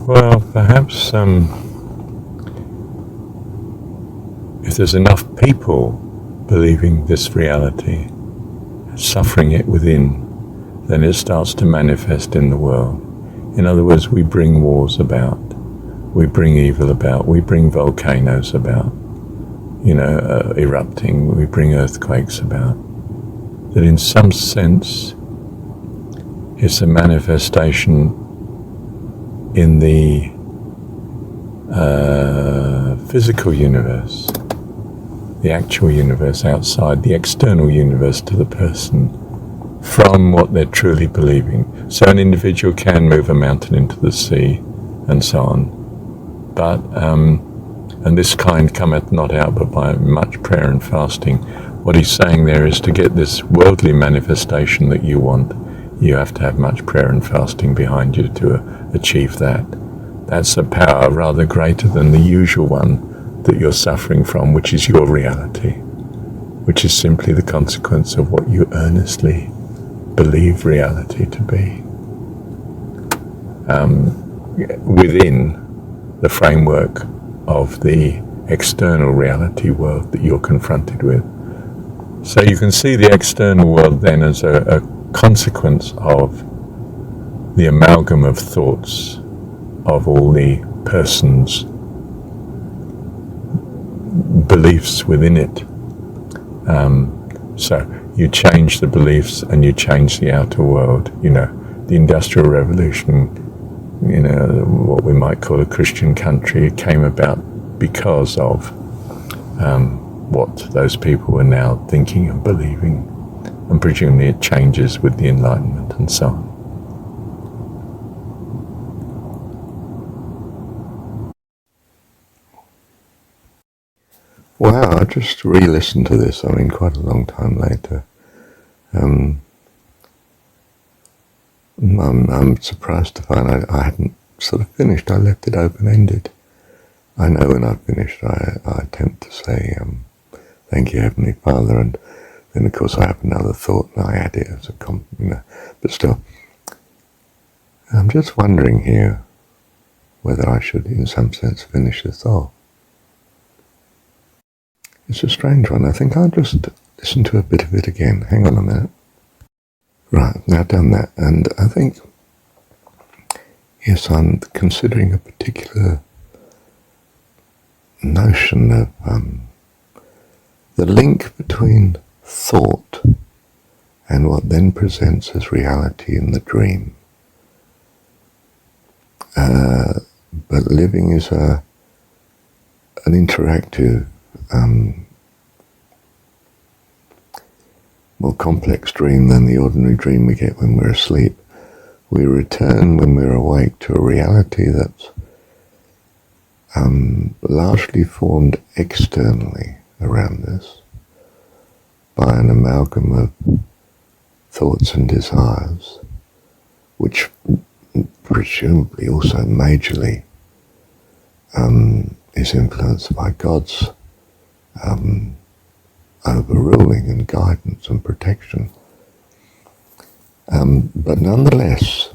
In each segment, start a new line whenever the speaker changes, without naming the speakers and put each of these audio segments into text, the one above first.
Well, perhaps if there's enough people believing this reality, suffering it within, then it starts to manifest in the world. In other words, we bring wars about, we bring evil about, we bring volcanoes about, erupting, we bring earthquakes about. That in some sense, it's a manifestation in the physical universe, the actual universe outside, the external universe to the person, from what they're truly believing. So an individual can move a mountain into the sea and so on. But, and this kind cometh not out but by much prayer and fasting. What he's saying there is to get this worldly manifestation that you want, you have to have much prayer and fasting behind you to achieve that. That's a power rather greater than the usual one that you're suffering from, which is your reality, which is simply the consequence of what you earnestly believe reality to be, within the framework of the external reality world that you're confronted with. So you can see the external world then as a consequence of the amalgam of thoughts of all the person's beliefs within it. So you change the beliefs and you change the outer world. The Industrial Revolution, what we might call a Christian country, it came about because of what those people were now thinking and believing, and presumably it changes with the Enlightenment and so on.
Wow, I just re-listened to this, quite a long time later. I'm surprised to find I hadn't sort of finished. I left it open-ended. I know when I've finished I attempt to say, thank you, Heavenly Father, and then of course I have another thought and I add it as a compliment, but still, I'm just wondering here whether I should, in some sense, finish this off. It's a strange one. I think I'll just listen to a bit of it again. Hang on a minute. Right, now I've done that, and I think, yes, I'm considering a particular notion of the link between thought and what then presents as reality in the dream. But living is an interactive, more complex dream than the ordinary dream we get when we're asleep. We return when we're awake to a reality that's largely formed externally around us by an amalgam of thoughts and desires, which presumably also majorly is influenced by God's overruling and guidance and protection, but nonetheless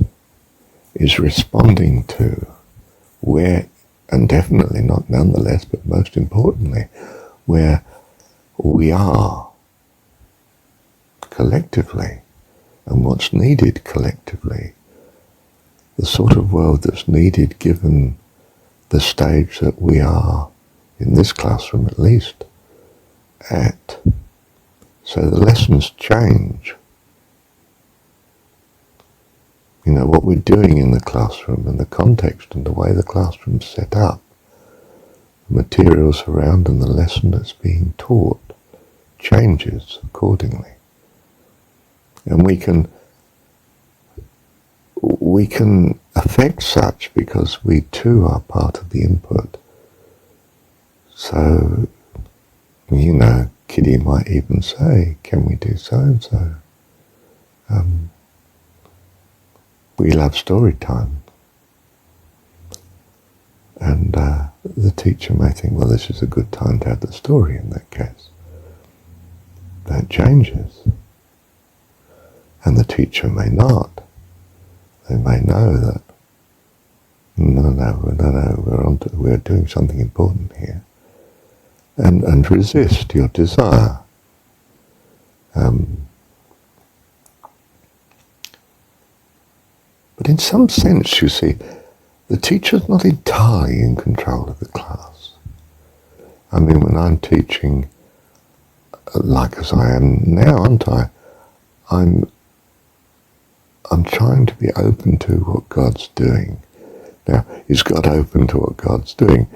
is responding to where, and definitely not nonetheless, but most importantly, where we are collectively and what's needed collectively, the sort of world that's needed given the stage that we are, in this classroom at least, at. So the lessons change. What we're doing in the classroom and the context and the way the classroom's set up, the materials around and the lesson that's being taught changes accordingly. And we can affect such because we too are part of the input. So, Kitty might even say, can we do so and so? We love story time. And the teacher may think, well, this is a good time to have the story in that case. That changes. And the teacher may not. They may know that, no, we're doing something important here. And resist your desire. But in some sense, you see, the teacher's not entirely in control of the class. I mean, when I'm teaching, like as I am now, aren't I? I'm trying to be open to what God's doing. Now, is God open to what God's doing?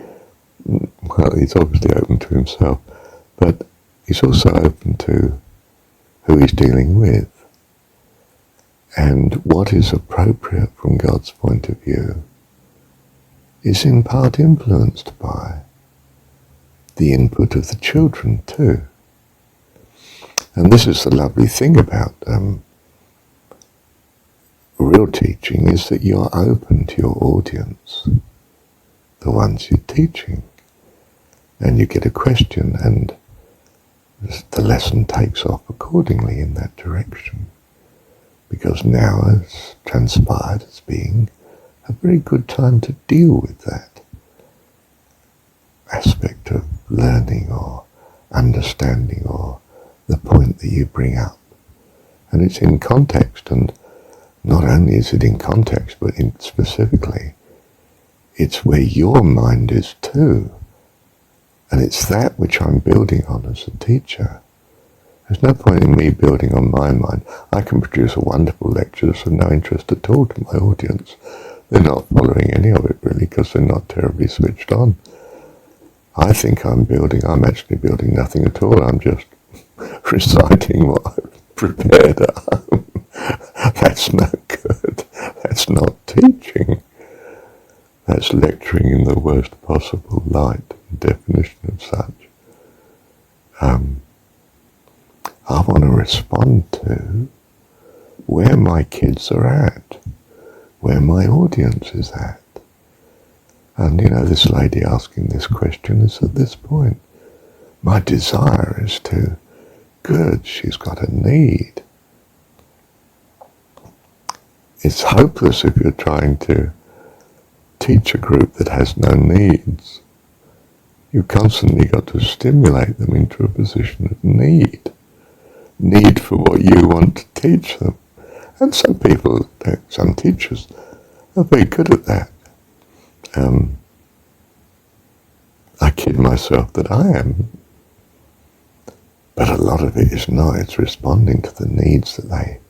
Well, he's obviously open to himself, but he's also open to who he's dealing with. And what is appropriate from God's point of view is in part influenced by the input of the children too. And this is the lovely thing about real teaching, is that you're open to your audience, the ones you're teaching. And you get a question and the lesson takes off accordingly in that direction. Because now it's transpired as being a very good time to deal with that aspect of learning or understanding or the point that you bring up. And it's in context, and not only is it in context, but specifically, it's where your mind is too. And it's that which I'm building on as a teacher. There's no point in me building on my mind. I can produce a wonderful lecture that's of no interest at all to my audience. They're not following any of it really because they're not terribly switched on. I think I'm actually building nothing at all. I'm just reciting what I've prepared at home. That's no good. That's not teaching. That's lecturing in the worst possible light and definition of such. I want to respond to where my kids are at, where my audience is at. And this lady asking this question is at this point. My desire is to, good, she's got a need. It's hopeless if you're trying to teach a group that has no needs. You've constantly got to stimulate them into a position of need for what you want to teach them. And some teachers are very good at that. I kid myself that I am. But a lot of it is not. It's responding to the needs that they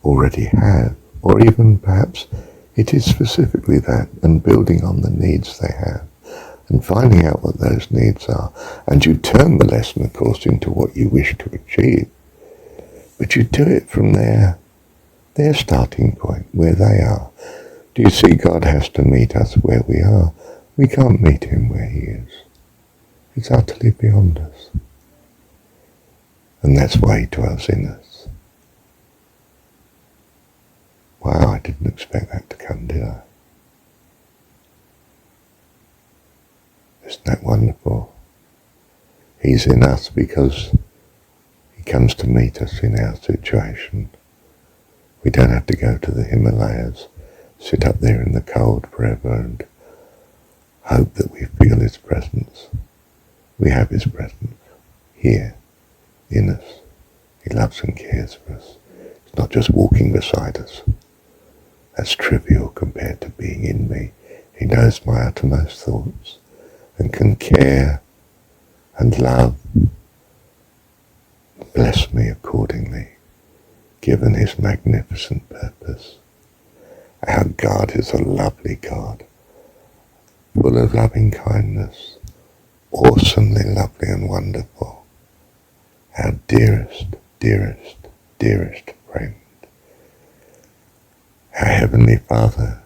already have. Or even perhaps it is specifically that, and building on the needs they have. And finding out what those needs are. And you turn the lesson, of course, into what you wish to achieve. But you do it from their starting point, where they are. Do you see, God has to meet us where we are? We can't meet him where he is. It's utterly beyond us. And that's why he dwells in us. Wow, I didn't expect that to come, did I? Isn't that wonderful? He's in us because he comes to meet us in our situation. We don't have to go to the Himalayas, sit up there in the cold forever and hope that we feel his presence. We have his presence here, in us. He loves and cares for us. It's not just walking beside us. That's trivial compared to being in me. He knows my uttermost thoughts and can care and love, bless me accordingly, given his magnificent purpose. Our God is a lovely God, full of loving kindness, awesomely lovely and wonderful. Our dearest, dearest, dearest friend. Our Heavenly Father.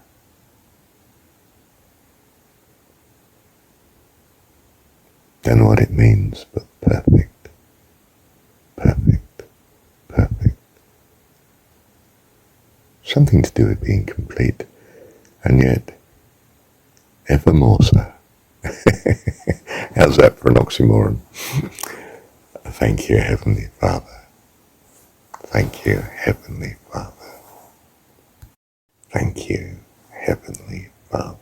Don't know what it means, but perfect, perfect, perfect. Something to do with being complete, and yet ever more so. How's that for an oxymoron? Thank you, Heavenly Father. Thank you, Heavenly Father. Thank you, Heavenly Well,